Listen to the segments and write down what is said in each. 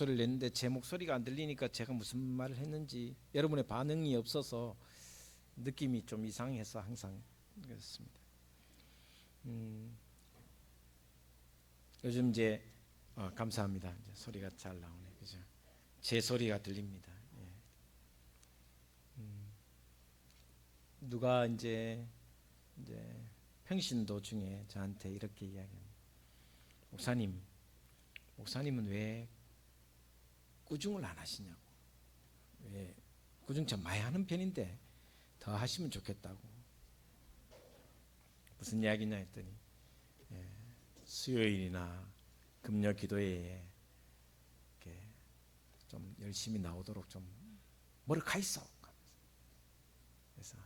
소리를 냈는데 제 목소리가 안 들리니까 제가 무슨 말을 했는지 여러분의 반응이 없어서 느낌이 좀 이상해서 항상 그렇습니다. 요즘 이제 감사합니다. 이제 소리가 잘 나오네, 그죠? 제 소리가 들립니다. 예. 누가 이제 평신 도중에 저한테 이렇게 이야기합니다. 목사님은 왜 꾸중을 안 하시냐고. 왜 꾸중 참 많이 하는 편인데 더 하시면 좋겠다고. 무슨 이야기냐 했더니 수요일이나 금요 기도회에 이렇게 좀 열심히 나오도록 좀 뭐를 가 있어. 그래서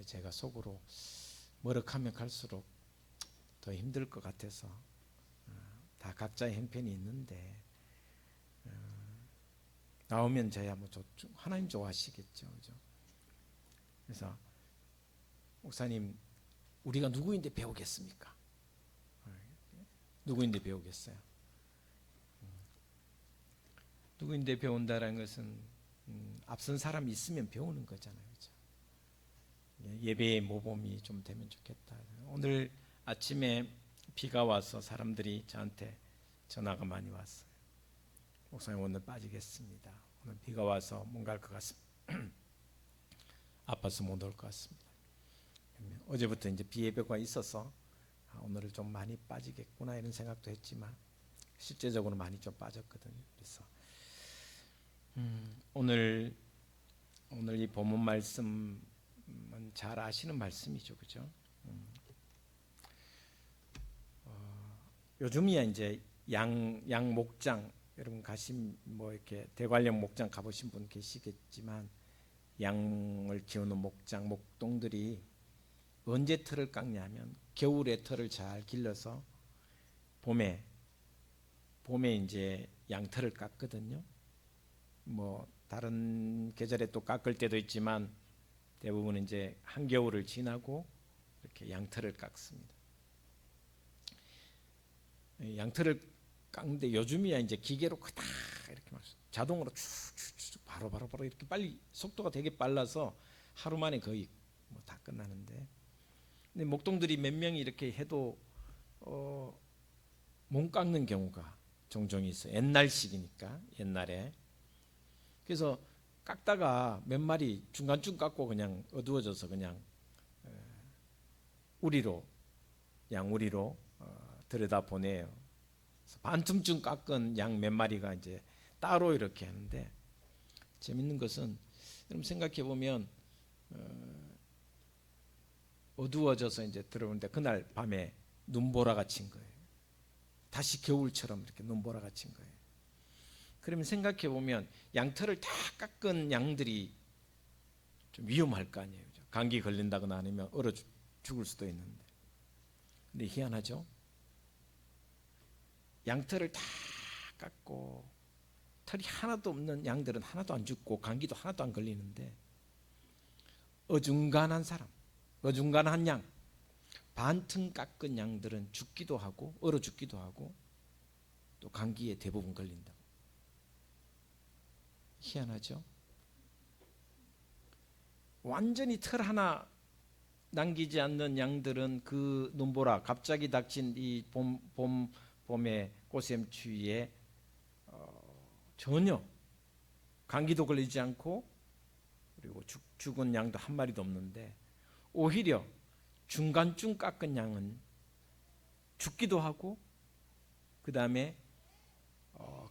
제가 속으로 뭐를 가면 갈수록 더 힘들 것 같아서 다 각자의 형편이 있는데 나오면 저야 뭐 하나님 좋아하시겠죠, 그죠? 그래서 목사님 우리가 누구인데 배우겠습니까? 누구인데 배우겠어요? 누구인데 배운다라는 것은 앞선 사람이 있으면 배우는 거잖아요, 그죠? 예배의 모범이 좀 되면 좋겠다. 오늘 아침에 비가 와서 사람들이 저한테 전화가 많이 왔어요. 목사님 오늘 빠지겠습니다. 오늘 비가 와서 못 갈 것 같습니다. 아파서 못 올 것 같습니다. 어제부터 이제 비 예배가 있어서 오늘을 좀 많이 빠지겠구나 이런 생각도 했지만 실제적으로 많이 좀 빠졌거든요. 그래서 오늘 이 본문 말씀은 잘 아시는 말씀이죠, 그죠? 요즘이야 이제 양 목장, 여러분 가신 뭐 이렇게 대관령 목장 가보신 분 계시겠지만 양을 키우는 목동들이 언제 털을 깎냐면 겨울에 털을 잘 길러서 봄에 이제 양털을 깎거든요. 뭐 다른 계절에 또 깎을 때도 있지만 대부분 이제 한겨울을 지나고 이렇게 양털을 깎습니다. 양털을 깎는데 요즘이야 이제 기계로 다 이렇게 막 자동으로 쭉쭉쭉 바로 이렇게 빨리 속도가 되게 빨라서 하루 만에 거의 뭐 다 끝나는데, 근데 목동들이 몇 명이 이렇게 해도 못 깎는 경우가 종종 있어요. 옛날식이니까 옛날에. 그래서 깎다가 몇 마리 중간쯤 깎고 그냥 어두워져서 그냥 양우리로 들여다 보내요. 반쯤쯤 깎은 양 몇 마리가 이제 따로 이렇게 하는데, 재밌는 것은 여러분 생각해 보면 어두워져서 이제 들어오는데 그날 밤에 눈보라가 친 거예요. 다시 겨울처럼 이렇게 눈보라가 친 거예요. 그러면 생각해 보면 양털을 다 깎은 양들이 좀 위험할 거 아니에요. 감기 걸린다거나 아니면 얼어 죽을 수도 있는데. 근데 희한하죠? 양털을 다 깎고 털이 하나도 없는 양들은 하나도 안 죽고 감기도 하나도 안 걸리는데, 어중간한 양, 반틈 깎은 양들은 죽기도 하고 얼어 죽기도 하고 또 감기에 대부분 걸린다. 희한하죠? 완전히 털 하나 남기지 않는 양들은 그 눈보라, 갑자기 닥친 이 봄의 꽃샘추위에 전혀 감기도 걸리지 않고 그리고 죽은 양도 한 마리도 없는데, 오히려 중간쯤 깎은 양은 죽기도 하고 그 다음에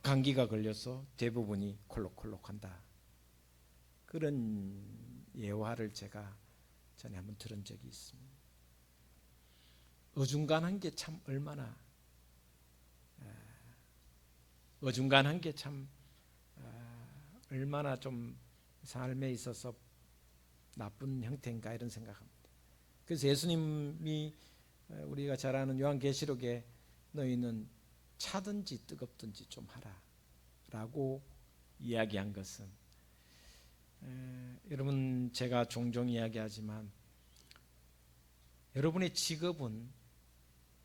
감기가 걸려서 대부분이 콜록콜록한다. 그런 예화를 제가 전에 한번 들은 적이 있습니다. 어중간한 게 참 얼마나 좀 삶에 있어서 나쁜 형태인가 이런 생각합니다. 그래서 예수님이 우리가 잘 아는 요한계시록에 너희는 차든지 뜨겁든지 좀 하라 라고 이야기한 것은, 여러분 제가 종종 이야기하지만 여러분의 직업은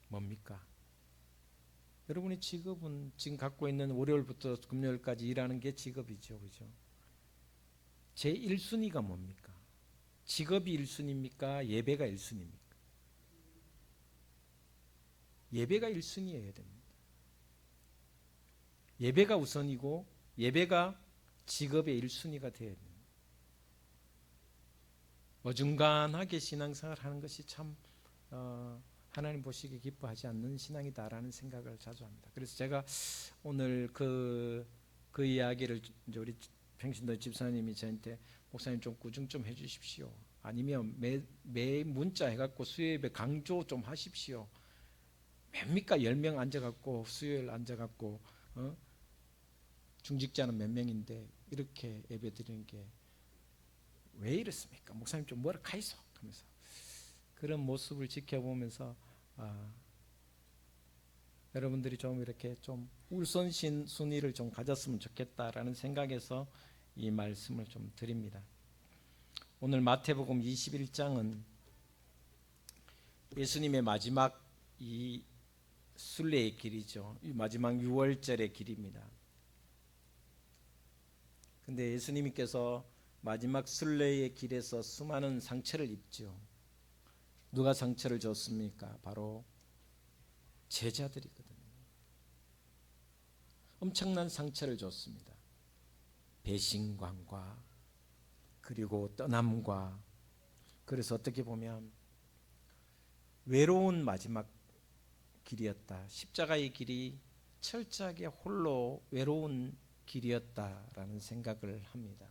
뭡니까? 여러분의 직업은 지금 갖고 있는 월요일부터 금요일까지 일하는 게 직업이죠. 그죠? 제 1순위가 뭡니까? 직업이 1순위입니까? 예배가 1순위입니까? 예배가 1순위여야 됩니다. 예배가 우선이고 예배가 직업의 1순위가 되어야 됩니다. 어중간하게 신앙생활을 하는 것이 참 하나님 보시기에 기뻐하지 않는 신앙이다라는 생각을 자주 합니다. 그래서 제가 오늘 그 이야기를 이제 우리 평신도 집사님이 저한테 목사님 좀 구중 좀 해주십시오. 아니면 매 문자 해갖고 수요예배 강조 좀 하십시오. 뭡니까 10명 앉아갖고 수요일 앉아갖고 중직자는 몇 명인데 이렇게 예배 드리는 게 왜 이렇습니까? 목사님 좀 뭐라 카이소 하면서 그런 모습을 지켜보면서 여러분들이 좀 이렇게 좀 우선신 순위를 좀 가졌으면 좋겠다라는 생각에서 이 말씀을 좀 드립니다. 오늘 마태복음 21장은 예수님의 마지막 이 순례의 길이죠. 이 마지막 6월절의 길입니다. 근데 예수님께서 마지막 순례의 길에서 수많은 상처를 입죠. 누가 상처를 줬습니까? 바로 제자들이거든요. 엄청난 상처를 줬습니다. 배신감과 그리고 떠남과, 그래서 어떻게 보면 외로운 마지막 길이었다. 십자가의 길이 철저하게 홀로 외로운 길이었다라는 생각을 합니다.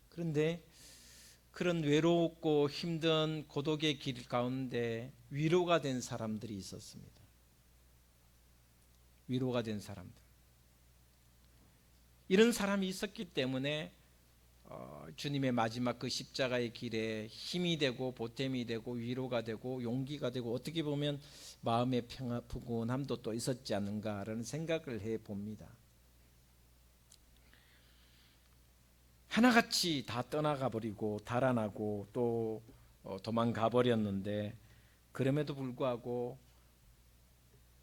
그런데 그런 외롭고 힘든 고독의 길 가운데 위로가 된 사람들이 있었습니다. 위로가 된 사람들. 이런 사람이 있었기 때문에 주님의 마지막 그 십자가의 길에 힘이 되고 보탬이 되고 위로가 되고 용기가 되고 어떻게 보면 마음의 평화 푸근함도 또 있었지 않는가라는 생각을 해봅니다. 하나같이 다 떠나가 버리고 달아나고 또 도망가 버렸는데 그럼에도 불구하고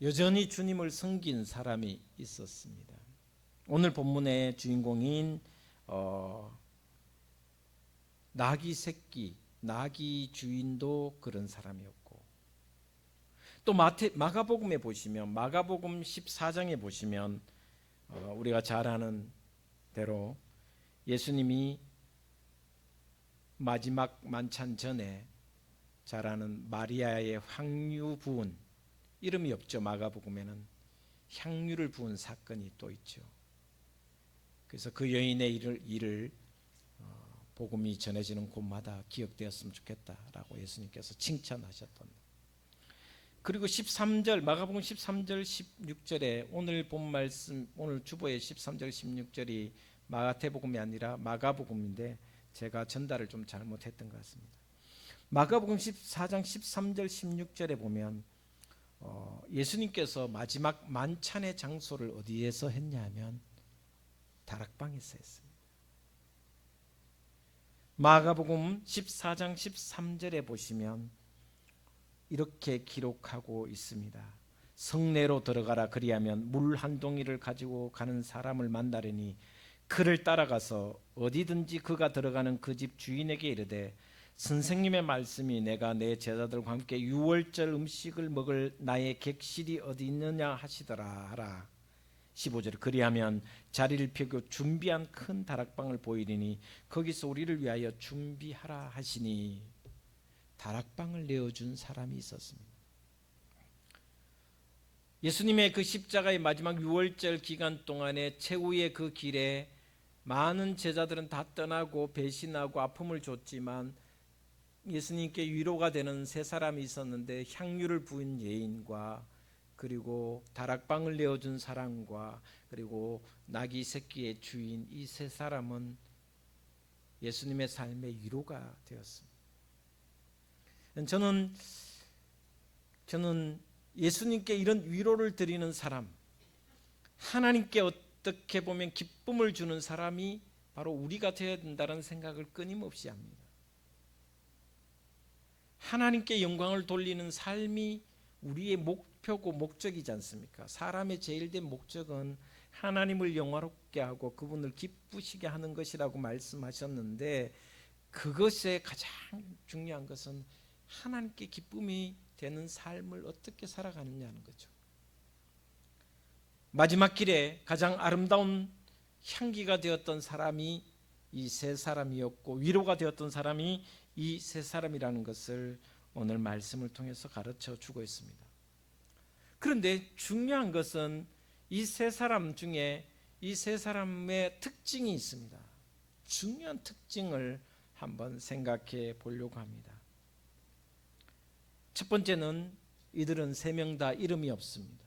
여전히 주님을 섬긴 사람이 있었습니다. 오늘 본문의 주인공인 나귀 새끼, 나귀 주인도 그런 사람이었고, 또 마가복음에 보시면 마가복음 14장에 보시면 우리가 잘 아는 대로 예수님이 마지막 만찬 전에 잘 아는 마리아의 향유 부은, 이름이 없죠. 마가복음에는 향유를 부은 사건이 또 있죠. 그래서 그 여인의 일을 복음이 전해지는 곳마다 기억되었으면 좋겠다라고 예수님께서 칭찬하셨던. 그리고 13절 마가복음 13절 16절에 오늘 본 말씀, 오늘 주보의 13절 16절이 마태복음이 아니라 마가복음인데 제가 전달을 좀 잘못했던 것 같습니다. 마가복음 14장 13절 16절에 보면 예수님께서 마지막 만찬의 장소를 어디에서 했냐면 다락방에서 했습니다. 마가복음 14장 13절에 보시면 이렇게 기록하고 있습니다. 성내로 들어가라, 그리하면 물 한 동이를 가지고 가는 사람을 만나려니 그를 따라가서 어디든지 그가 들어가는 그 집 주인에게 이르되 선생님의 말씀이 내가 내 제자들과 함께 유월절 음식을 먹을 나의 객실이 어디 있느냐 하시더라 하라. 15절 그리하면 자리를 펴고 준비한 큰 다락방을 보이리니 거기서 우리를 위하여 준비하라 하시니 다락방을 내어준 사람이 있었습니다. 예수님의 그 십자가의 마지막 6월절 기간 동안에 최후의 그 길에 많은 제자들은 다 떠나고 배신하고 아픔을 줬지만 예수님께 위로가 되는 세 사람이 있었는데 향유를 부은 여인과 그리고 다락방을 내어준 사람과 그리고 나귀 새끼의 주인, 이 세 사람은 예수님의 삶의 위로가 되었습니다. 저는 예수님께 이런 위로를 드리는 사람, 하나님께 어떻게 보면 기쁨을 주는 사람이 바로 우리가 되어야 된다는 생각을 끊임없이 합니다. 하나님께 영광을 돌리는 삶이 우리의 목표고 목적이지 않습니까? 사람의 제일 된 목적은 하나님을 영화롭게 하고 그분을 기쁘시게 하는 것이라고 말씀하셨는데, 그것의 가장 중요한 것은 하나님께 기쁨이 되는 삶을 어떻게 살아가느냐는 거죠. 마지막 길에 가장 아름다운 향기가 되었던 사람이 이 세 사람이었고, 위로가 되었던 사람이 이 세 사람이라는 것을 오늘 말씀을 통해서 가르쳐 주고 있습니다. 그런데 중요한 것은 이 세 사람 중에 이 세 사람의 특징이 있습니다. 중요한 특징을 한번 생각해 보려고 합니다. 첫 번째는 이들은 세 명 다 이름이 없습니다.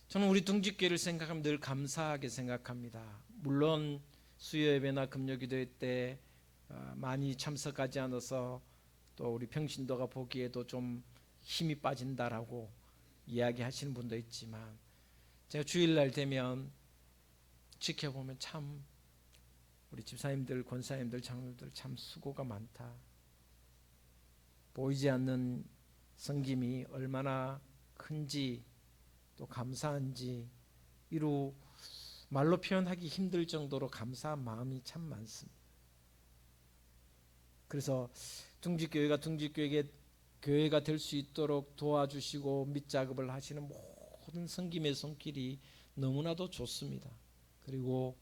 저는 우리 둥지교회를 생각하면 늘 감사하게 생각합니다. 물론 수요예배나 금요기도회 때 많이 참석하지 않아서 또 우리 평신도가 보기에도 좀 힘이 빠진다라고 이야기하시는 분도 있지만, 제가 주일날 되면 지켜보면 참 우리 집사님들, 권사님들, 장로들 참 수고가 많다. 보이지 않는 섬김이 얼마나 큰지 또 감사한지 이루 말로 표현하기 힘들 정도로 감사한 마음이 참 많습니다. 그래서 둥지교회가 교회가 될 수 있도록 도와주시고 밑작업을 하시는 모든 섬김의 손길이 너무나도 좋습니다. 그리고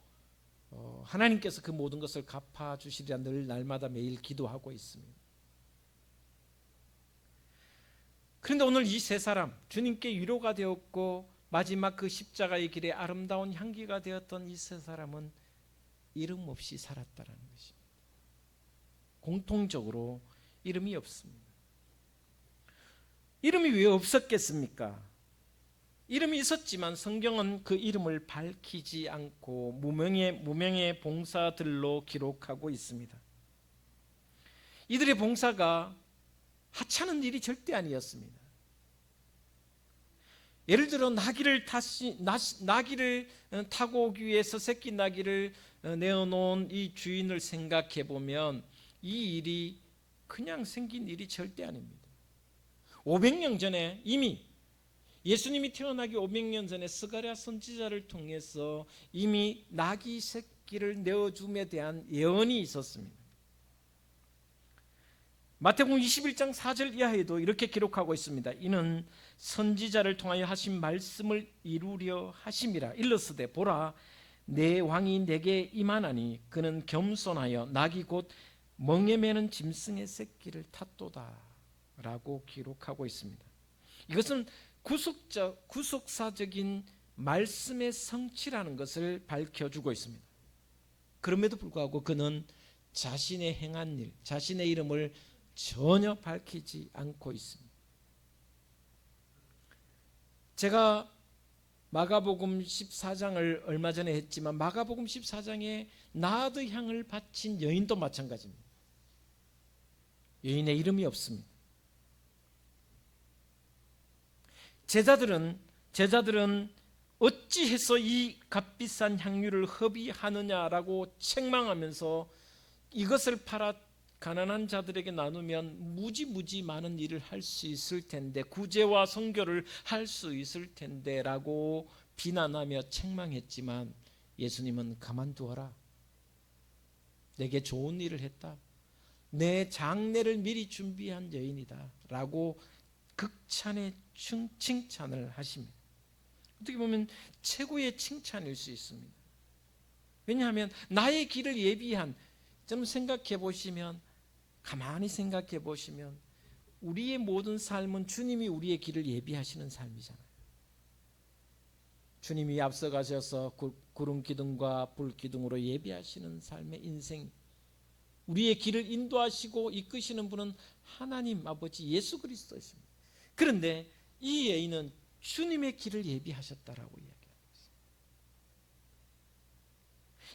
하나님께서 그 모든 것을 갚아주시리라 늘 날마다 매일 기도하고 있습니다. 그런데 오늘 이 세 사람, 주님께 위로가 되었고 마지막 그 십자가의 길에 아름다운 향기가 되었던 이 세 사람은 이름 없이 살았다는 것입니다. 공통적으로 이름이 없습니다. 이름이 왜 없었겠습니까? 이름이 있었지만 성경은 그 이름을 밝히지 않고 무명의 봉사들로 기록하고 있습니다. 이들의 봉사가 하찮은 일이 절대 아니었습니다. 예를 들어 나귀를 타고 오기 위해서 새끼 나귀를 내어놓은 이 주인을 생각해 보면 이 일이 그냥 생긴 일이 절대 아닙니다. 500년 전에 이미 예수님이 태어나기 500년 전에 스가랴 선지자를 통해서 이미 나귀 새끼를 내어줌에 대한 예언이 있었습니다. 마태복음 21장 4절 이하에도 이렇게 기록하고 있습니다. 이는 선지자를 통하여 하신 말씀을 이루려 하심이라. 일러스되 보라 내 왕이 내게 임하나니 그는 겸손하여 낙이 곧 멍에 매는 짐승의 새끼를 탔도다 라고 기록하고 있습니다. 이것은 구속사적인 말씀의 성취라는 것을 밝혀주고 있습니다. 그럼에도 불구하고 그는 자신의 행한 일, 자신의 이름을 전혀 밝히지 않고 있습니다. 제가 마가복음 14장을 얼마 전에 했지만 마가복음 14장에 나드 향을 바친 여인도 마찬가지입니다. 여인의 이름이 없습니다. 제자들은 어찌해서 이 값비싼 향유를 허비하느냐라고 책망하면서 이것을 팔아 가난한 자들에게 나누면 무지 많은 일을 할 수 있을 텐데, 구제와 선교를 할 수 있을 텐데 라고 비난하며 책망했지만 예수님은 가만두어라. 내게 좋은 일을 했다. 내 장례를 미리 준비한 여인이다 라고 극찬의 칭찬을 하십니다. 어떻게 보면 최고의 칭찬일 수 있습니다. 왜냐하면 나의 길을 예비한, 좀 가만히 생각해 보시면 우리의 모든 삶은 주님이 우리의 길을 예비하시는 삶이잖아요. 주님이 앞서가셔서 구름 기둥과 불 기둥으로 예비하시는 삶의 인생, 우리의 길을 인도하시고 이끄시는 분은 하나님 아버지 예수 그리스도이십니다. 그런데 이 여인은 주님의 길을 예비하셨다라고 이야기합니다.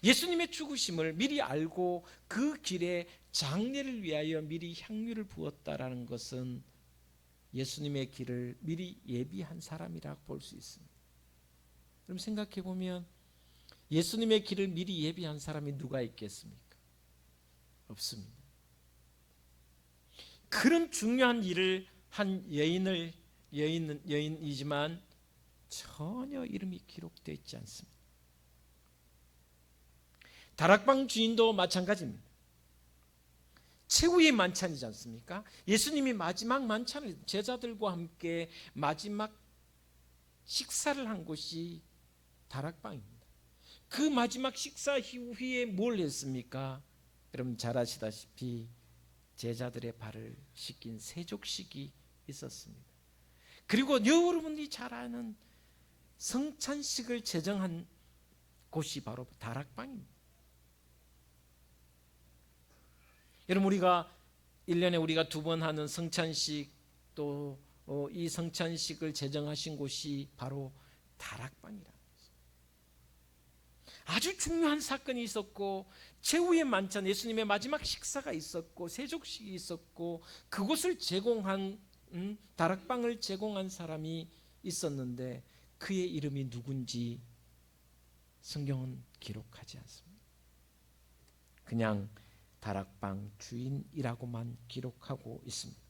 예수님의 죽으심을 미리 알고 그 길에 장례를 위하여 미리 향유를 부었다라는 것은 예수님의 길을 미리 예비한 사람이라고 볼 수 있습니다. 그럼 생각해 보면 예수님의 길을 미리 예비한 사람이 누가 있겠습니까? 없습니다. 그런 중요한 일을 한 여인이지만 전혀 이름이 기록되어 있지 않습니다. 다락방 주인도 마찬가지입니다. 최후의 만찬이지 않습니까? 예수님이 마지막 만찬을 제자들과 함께 마지막 식사를 한 곳이 다락방입니다. 그 마지막 식사 이후에 뭘 했습니까? 여러분 잘 아시다시피 제자들의 발을 씻긴 세족식이 있었습니다. 그리고 여러분이 잘 아는 성찬식을 제정한 곳이 바로 다락방입니다. 여러분 우리가 1년에 우리가 2번 하는 성찬식, 또 이 성찬식을 제정하신 곳이 바로 다락방이라는 거죠. 아주 중요한 사건이 있었고 최후의 만찬, 예수님의 마지막 식사가 있었고 세족식이 있었고 그곳을 제공한 다락방을 제공한 사람이 있었는데 그의 이름이 누군지 성경은 기록하지 않습니다. 그냥 다락방 주인이라고만 기록하고 있습니다.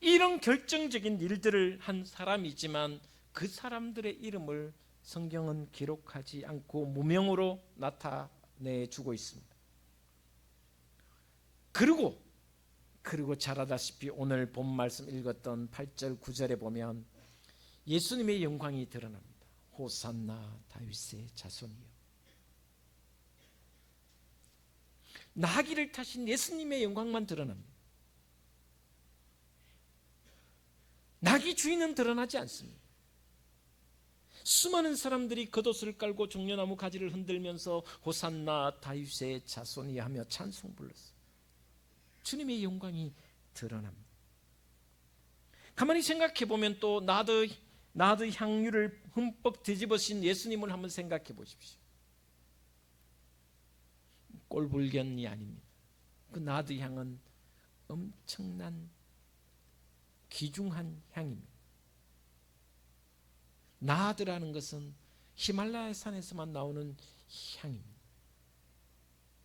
이런 결정적인 일들을 한 사람이지만 그 사람들의 이름을 성경은 기록하지 않고 무명으로 나타내주고 있습니다. 그리고 잘 아다시피 오늘 본 말씀 읽었던 8절 9절에 보면 예수님의 영광이 드러납니다. 호산나 다윗의 자손이여. 나귀를 타신 예수님의 영광만 드러납니다. 나귀 주인은 드러나지 않습니다. 수많은 사람들이 겉옷을 깔고 종려나무 가지를 흔들면서 호산나 다윗의 자손이 하며 찬송 불렀어요. 주님의 영광이 드러납니다. 가만히 생각해 보면 또 나드 향유를 흠뻑 뒤집으신 예수님을 한번 생각해 보십시오. 꼴불견이 아닙니다. 그 나드 향은 엄청난 귀중한 향입니다. 나드라는 것은 히말라야 산에서만 나오는 향입니다.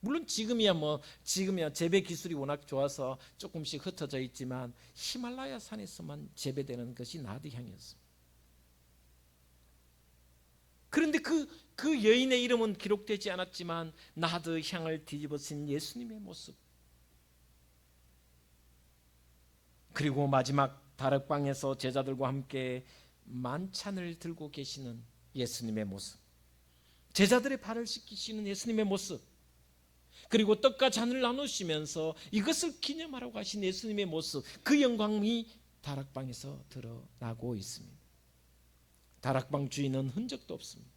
물론 지금이야 재배 기술이 워낙 좋아서 조금씩 흩어져 있지만 히말라야 산에서만 재배되는 것이 나드 향이었습니다. 그런데 그 여인의 이름은 기록되지 않았지만 나드 향을 뒤집어쓴 예수님의 모습, 그리고 마지막 다락방에서 제자들과 함께 만찬을 들고 계시는 예수님의 모습, 제자들의 발을 씻기시는 예수님의 모습, 그리고 떡과 잔을 나누시면서 이것을 기념하러 가신 예수님의 모습, 그 영광이 다락방에서 드러나고 있습니다. 다락방 주인은 흔적도 없습니다.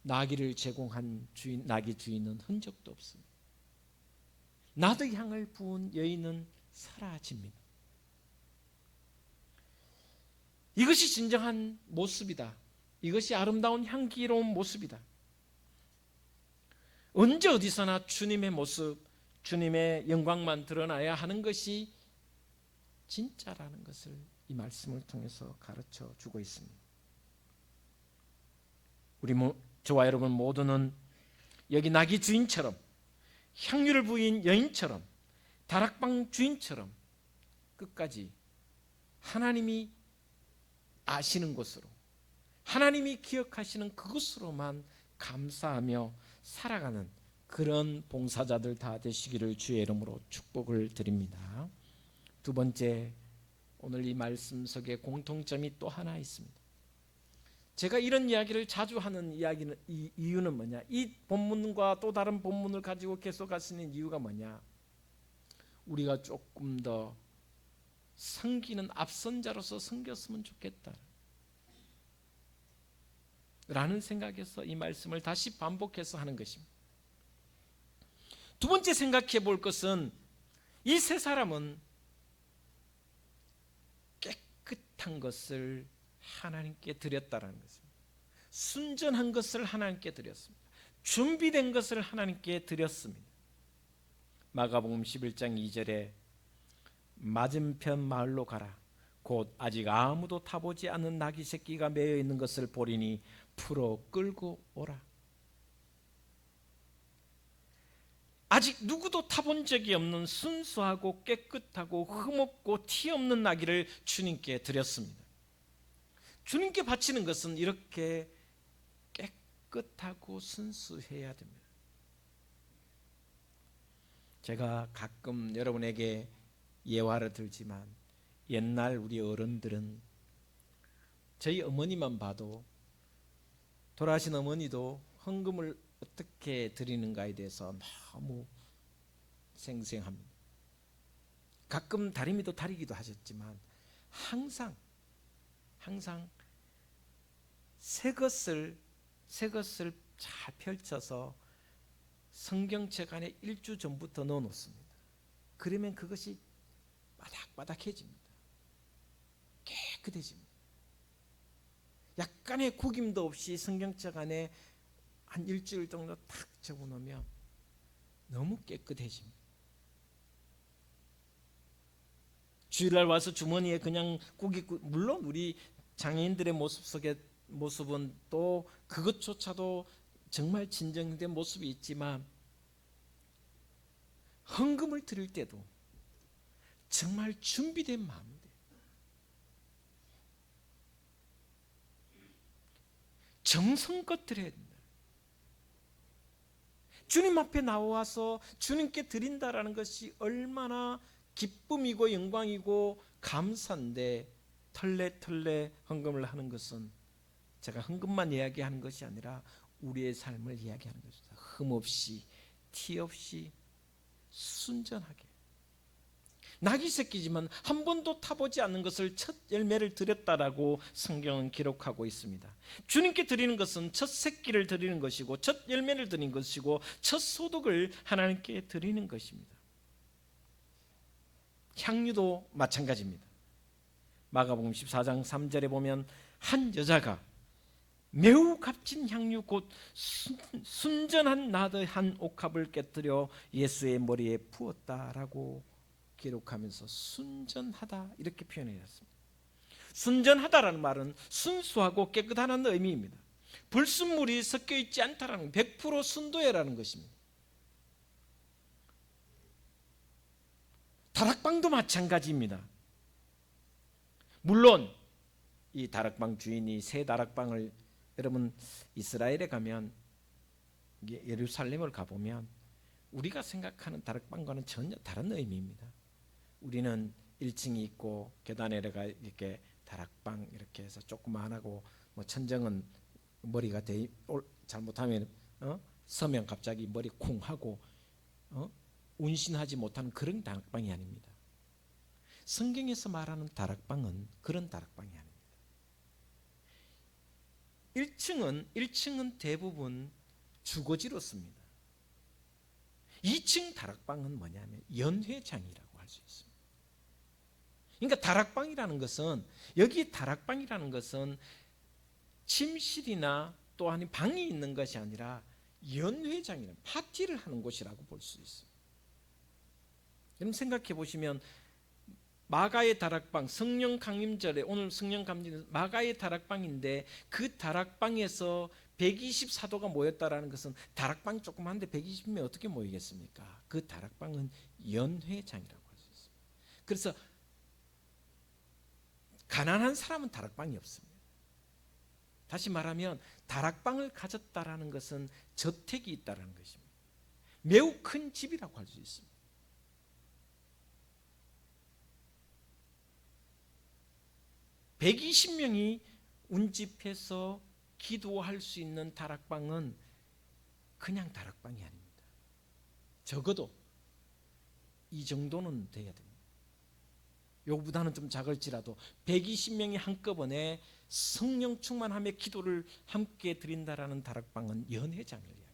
나귀를 제공한 나귀 주인은 흔적도 없습니다. 나드 향을 부은 여인은 사라집니다. 이것이 진정한 모습이다. 이것이 아름다운 향기로운 모습이다. 언제 어디서나 주님의 모습, 주님의 영광만 드러나야 하는 것이 진짜라는 것을 이 말씀을 통해서 가르쳐 주고 있습니다. 저와 여러분 모두는 여기 나귀 주인처럼, 향유를 부인 여인처럼, 다락방 주인처럼 끝까지 하나님이 아시는 곳으로, 하나님이 기억하시는 그곳으로만 감사하며 살아가는 그런 봉사자들 다 되시기를 주의 이름으로 축복을 드립니다. 두 번째, 오늘 이 말씀 속에 공통점이 또 하나 있습니다. 제가 이런 이야기를 자주 하는 이유는 뭐냐? 이 본문과 또 다른 본문을 가지고 계속 하시는 이유가 뭐냐? 우리가 조금 더 섬기는 앞선자로서 섬겼으면 좋겠다 라는 생각에서 이 말씀을 다시 반복해서 하는 것입니다. 두 번째 생각해 볼 것은 이 세 사람은 깨끗한 것을 하나님께 드렸다라는 것입니다. 순전한 것을 하나님께 드렸습니다. 준비된 것을 하나님께 드렸습니다. 마가복음 11장 2절에 맞은편 마을로 가라. 곧 아직 아무도 타보지 않은 나귀 새끼가 매여 있는 것을 보리니 풀어 끌고 오라. 아직 누구도 타본 적이 없는 순수하고 깨끗하고 흠없고 티 없는 나귀를 주님께 드렸습니다. 주님께 바치는 것은 이렇게 깨끗하고 순수해야 됩니다. 제가 가끔 여러분에게 예화를 들지만 옛날 우리 어른들은 저희 어머니만 봐도 돌아가신 어머니도 헌금을 어떻게 드리는가에 대해서 너무 생생합니다. 가끔 다리미도 다리기도 하셨지만 항상 새 것을 잘 펼쳐서 성경책 안에 일주 전부터 넣어 놓습니다. 그러면 그것이 바닥바닥해집니다. 깨끗해집니다. 약간의 구김도 없이 성경책 안에 한 일주일 정도 탁 적어 놓으면 너무 깨끗해집니다. 주일날 와서 주머니에 그냥 물론 우리 장애인들의 모습 속에 모습은 또 그것조차도 정말 진정된 모습이 있지만 헌금을 드릴 때도 정말 준비된 마음으로 정성껏 드려야 된다. 주님 앞에 나와서 주님께 드린다라는 것이 얼마나 기쁨이고 영광이고 감사인데 털레털레 헌금을 하는 것은 제가 헌금만 이야기하는 것이 아니라 우리의 삶을 이야기하는 것입니다. 흠없이 티 없이 순전하게 낙이 새끼지만 한 번도 타보지 않는 것을 첫 열매를 드렸다라고 성경은 기록하고 있습니다. 주님께 드리는 것은 첫 새끼를 드리는 것이고 첫 열매를 드리는 것이고 첫 소득을 하나님께 드리는 것입니다. 향유도 마찬가지입니다. 마가복음 14장 3절에 보면 한 여자가 매우 값진 향유 곧 순전한 나드 한 옥합을 깨뜨려 예수의 머리에 부었다라고 기록하면서 순전하다 이렇게 표현해놨습니다. 순전하다라는 말은 순수하고 깨끗하다는 의미입니다. 불순물이 섞여 있지 않다라는 100% 순도해라는 것입니다. 다락방도 마찬가지입니다. 물론 이 다락방 주인이 새 다락방을 여러분 이스라엘에 가면 예루살렘을 가보면 우리가 생각하는 다락방과는 전혀 다른 의미입니다. 우리는 1층이 있고 계단 내려가 이렇게 다락방 이렇게 해서 조그만하고 뭐 천정은 머리가 잘못하면 서면 갑자기 머리 쿵 하고 운신하지 못하는 그런 다락방이 아닙니다. 성경에서 말하는 다락방은 그런 다락방이 아닙니다. 1층은 대부분 주거지로 씁니다. 2층 다락방은 뭐냐면 연회장이라고 할 수 있습니다. 그러니까 다락방이라는 것은 여기 다락방이라는 것은 침실이나 또 아니 방이 있는 것이 아니라 연회장이라는 파티를 하는 곳이라고 볼 수 있습니다. 여러분 생각해 보시면 마가의 다락방 성령 강림절에 오늘 성령 강림 마가의 다락방인데 그 다락방에서 124도가 모였다라는 것은 다락방이 조그만데 120명 어떻게 모이겠습니까? 그 다락방은 연회장이라고 할 수 있습니다. 그래서 가난한 사람은 다락방이 없습니다. 다시 말하면 다락방을 가졌다라는 것은 저택이 있다라는 것입니다. 매우 큰 집이라고 할 수 있습니다. (120명이) 운집해서 기도할 수 있는 다락방은 그냥 다락방이 아닙니다. 적어도 이 정도는 돼야 됩니다. 요거보다는 좀 작을지라도 120명이 한꺼번에 성령 충만함에 기도를 함께 드린다라는 다락방은 연회장을 이야기합니다.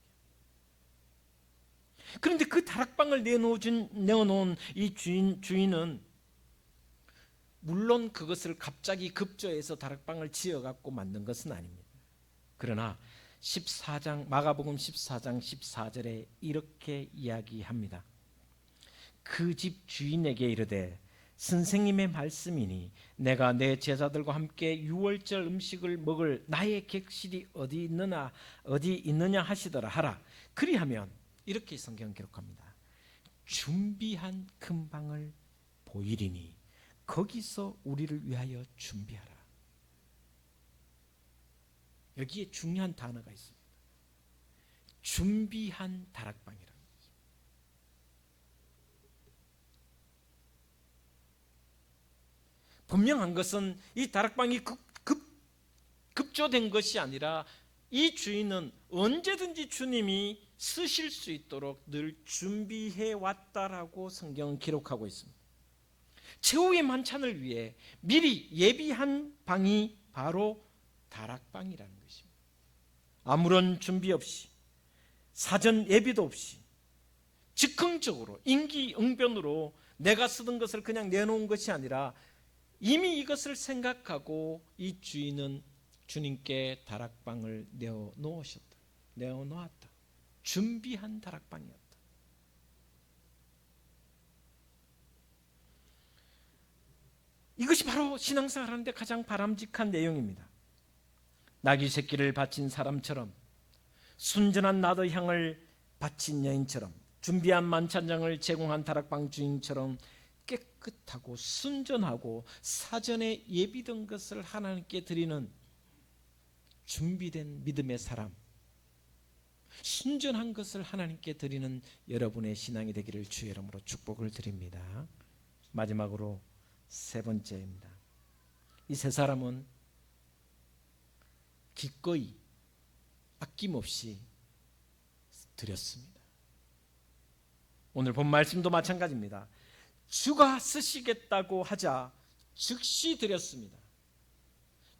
그런데 그 다락방을 내어놓은 이 주인은 물론 그것을 갑자기 급조해서 다락방을 지어갖고 만든 것은 아닙니다. 그러나 14장 마가복음 14장 14절에 이렇게 이야기합니다. 그 집 주인에게 이르되 선생님의 말씀이니 내가 내 제자들과 함께 유월절 음식을 먹을 나의 객실이 어디 있느냐 하시더라 하라. 그리하면 이렇게 성경 기록합니다. 준비한 큰 방을 보이리니 거기서 우리를 위하여 준비하라. 여기에 중요한 단어가 있습니다. 준비한 다락방이라는 거죠. 분명한 것은 이 다락방이 급조된 것이 아니라 이 주인은 언제든지 주님이 쓰실 수 있도록 늘 준비해 왔다라고 성경은 기록하고 있습니다. 최후의 만찬을 위해 미리 예비한 방이 바로 다락방이라는 것입니다. 아무런 준비 없이 사전 예비도 없이 즉흥적으로 임기응변으로 내가 쓰던 것을 그냥 내놓은 것이 아니라 이미 이것을 생각하고 이 주인은 주님께 다락방을 내어놓으셨다. 내어놓았다. 준비한 다락방이었다. 이것이 바로 신앙생활 하는데 가장 바람직한 내용입니다. 나귀 새끼를 바친 사람처럼, 순전한 나도 향을 바친 여인처럼, 준비한 만찬장을 제공한 다락방 주인처럼 깨끗하고 순전하고 사전에 예비된 것을 하나님께 드리는 준비된 믿음의 사람, 순전한 것을 하나님께 드리는 여러분의 신앙이 되기를 주의 이름으로 축복을 드립니다. 마지막으로 세 번째입니다. 이 세 사람은 기꺼이 아낌없이 드렸습니다. 오늘 본 말씀도 마찬가지입니다. 주가 쓰시겠다고 하자 즉시 드렸습니다.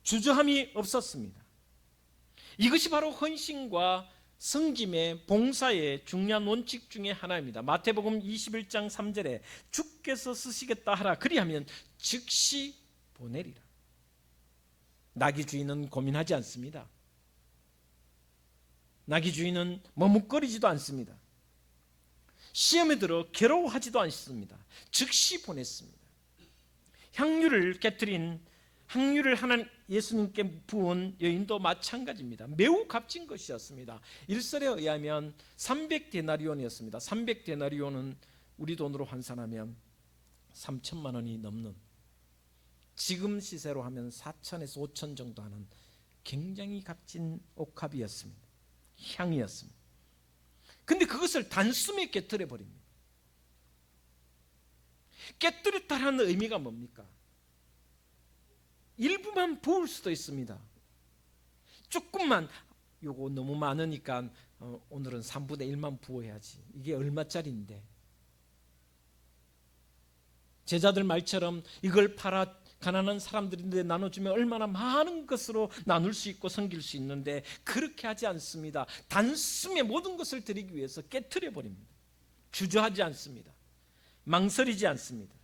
주저함이 없었습니다. 이것이 바로 헌신과 성김의 봉사의 중요한 원칙 중에 하나입니다. 마태복음 21장 3절에 주께서 쓰시겠다 하라 그리하면 즉시 보내리라. 나귀 주인은 고민하지 않습니다. 나귀 주인은 머뭇거리지도 않습니다. 시험에 들어 괴로워하지도 않습니다. 즉시 보냈습니다. 향유를 하나님 예수님께 부은 여인도 마찬가지입니다. 매우 값진 것이었습니다. 일설에 의하면 300데나리온이었습니다. 300데나리온은 우리 돈으로 환산하면 3천만 원이 넘는, 지금 시세로 하면 4천에서 5천 정도 하는 굉장히 값진 옥합이었습니다. 향이었습니다. 근데 그것을 단숨에 깨뜨려 버립니다. 깨뜨렸다는 의미가 뭡니까? 일부만 부을 수도 있습니다. 조금만, 요거 너무 많으니까 오늘은 3분의 1만 부어야지. 이게 얼마짜리인데. 제자들 말처럼 이걸 팔아 가난한 사람들인데 나눠주면 얼마나 많은 것으로 나눌 수 있고 섬길 수 있는데 그렇게 하지 않습니다. 단숨에 모든 것을 드리기 위해서 깨트려 버립니다. 주저하지 않습니다. 망설이지 않습니다.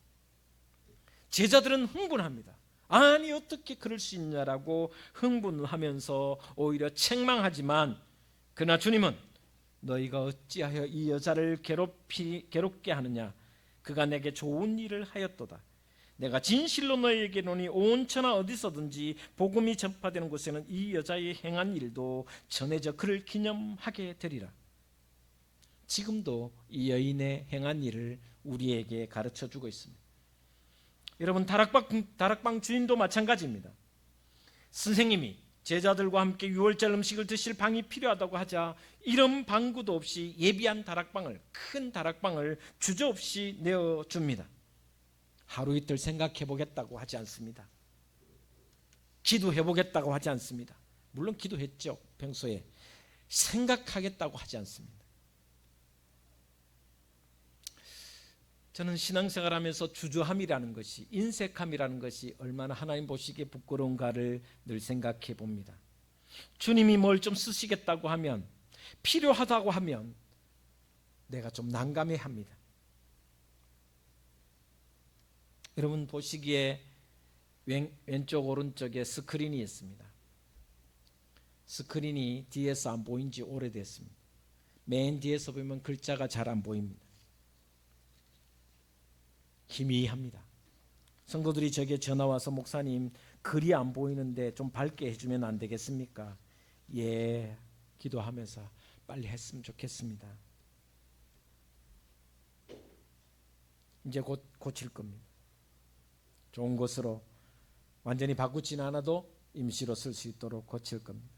제자들은 흥분합니다. 아니 어떻게 그럴 수 있냐라고 흥분을 하면서 오히려 책망하지만, 그러나 주님은 너희가 어찌하여 이 여자를 괴롭게 하느냐? 그가 내게 좋은 일을 하였도다. 내가 진실로 너희에게 이르노니 온 천하 어디서든지 복음이 전파되는 곳에는 이 여자의 행한 일도 전해져 그를 기념하게 되리라. 지금도 이 여인의 행한 일을 우리에게 가르쳐주고 있습니다. 여러분, 다락방 주인도 마찬가지입니다. 선생님이 제자들과 함께 유월절 음식을 드실 방이 필요하다고 하자 이런 방구도 없이 예비한 다락방을, 큰 다락방을 주저없이 내어줍니다. 하루 이틀 생각해 보겠다고 하지 않습니다. 기도해 보겠다고 하지 않습니다. 물론 기도했죠, 평소에. 생각하겠다고 하지 않습니다. 저는 신앙생활하면서 주저함이라는 것이, 인색함이라는 것이 얼마나 하나님 보시기에 부끄러운가를 늘 생각해 봅니다. 주님이 뭘 좀 쓰시겠다고 하면, 필요하다고 하면 내가 좀 난감해합니다. 여러분 보시기에 왼쪽 오른쪽에 스크린이 있습니다. 스크린이 뒤에서 안 보인 지 오래됐습니다. 맨 뒤에서 보면 글자가 잘 안 보입니다. 희미합니다. 성도들이 저에게 전화 와서 목사님 글이 안 보이는데 좀 밝게 해주면 안 되겠습니까? 예, 기도하면서 빨리 했으면 좋겠습니다. 이제 곧 고칠 겁니다. 좋은 것으로 완전히 바꾸지는 않아도 임시로 쓸 수 있도록 고칠 겁니다.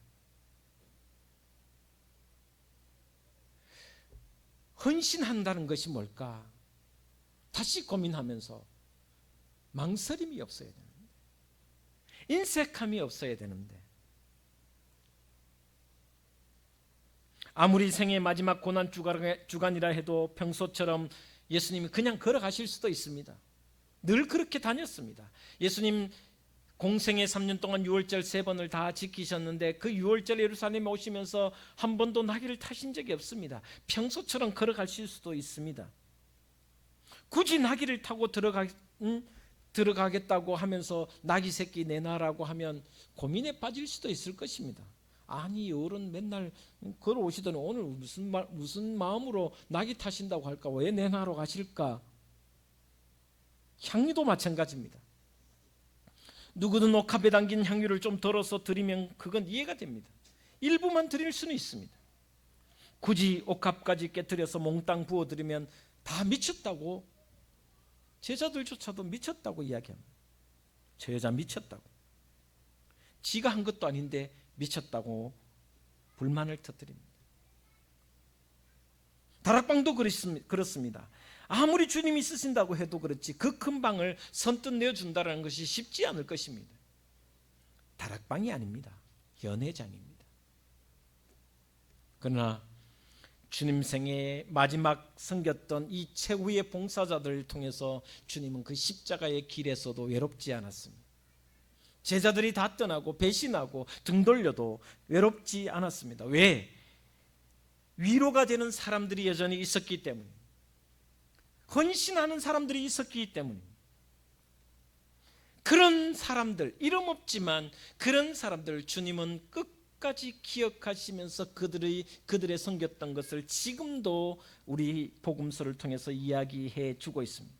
헌신한다는 것이 뭘까? 다시 고민하면서 망설임이 없어야 되는데, 인색함이 없어야 되는데, 아무리 생의 마지막 고난 주간이라 해도 평소처럼 예수님이 그냥 걸어가실 수도 있습니다. 늘 그렇게 다녔습니다. 예수님 공생의 3년 동안 유월절 3번을 다 지키셨는데 그 유월절 예루살렘에 오시면서 한 번도 나귀를 타신 적이 없습니다. 평소처럼 걸어가실 수도 있습니다. 굳이 나귀를 타고 들어가겠다고 하면서 나귀 새끼 내놔라고 하면 고민에 빠질 수도 있을 것입니다. 아니 어른 맨날 걸어오시더니 오늘 무슨 마음으로 나귀 타신다고 할까? 왜 내놔로 가실까? 향유도 마찬가지입니다. 누구든 옥합에 담긴 향유를 좀 덜어서 드리면 그건 이해가 됩니다. 일부만 드릴 수는 있습니다. 굳이 옥합까지 깨뜨려서 몽땅 부어드리면 다 미쳤다고, 제자들조차도 미쳤다고 이야기합니다. 저 여자 미쳤다고, 지가 한 것도 아닌데 미쳤다고 불만을 터뜨립니다. 다락방도 그렇습니다. 아무리 주님이 쓰신다고 해도 그렇지 그 큰 방을 선뜻 내어준다는 것이 쉽지 않을 것입니다. 다락방이 아닙니다. 연회장입니다. 그러나 주님 생의 마지막 섬겼던 이 최후의 봉사자들을 통해서 주님은 그 십자가의 길에서도 외롭지 않았습니다. 제자들이 다 떠나고 배신하고 등 돌려도 외롭지 않았습니다. 왜? 위로가 되는 사람들이 여전히 있었기 때문입니다. 헌신하는 사람들이 있었기 때문입니다. 그런 사람들, 이름 없지만 그런 사람들 주님은 끝까지 기억하시면서 그들의 섬겼던 것을 지금도 우리 복음서를 통해서 이야기해 주고 있습니다.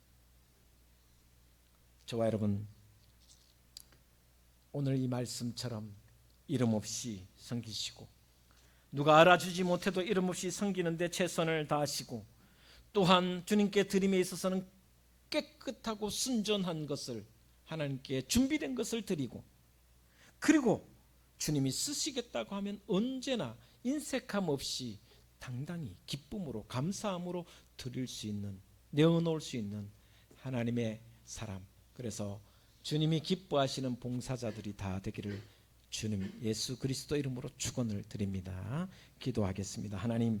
저와 여러분, 오늘 이 말씀처럼 이름 없이 섬기시고 누가 알아주지 못해도 이름 없이 섬기는데 최선을 다하시고 또한 주님께 드림에 있어서는 깨끗하고 순전한 것을 하나님께 준비된 것을 드리고 그리고 주님이 쓰시겠다고 하면 언제나 인색함 없이 당당히 기쁨으로 감사함으로 드릴 수 있는, 내어놓을 수 있는 하나님의 사람, 그래서 주님이 기뻐하시는 봉사자들이 다 되기를 주님 예수 그리스도 이름으로 축원을 드립니다. 기도하겠습니다. 하나님,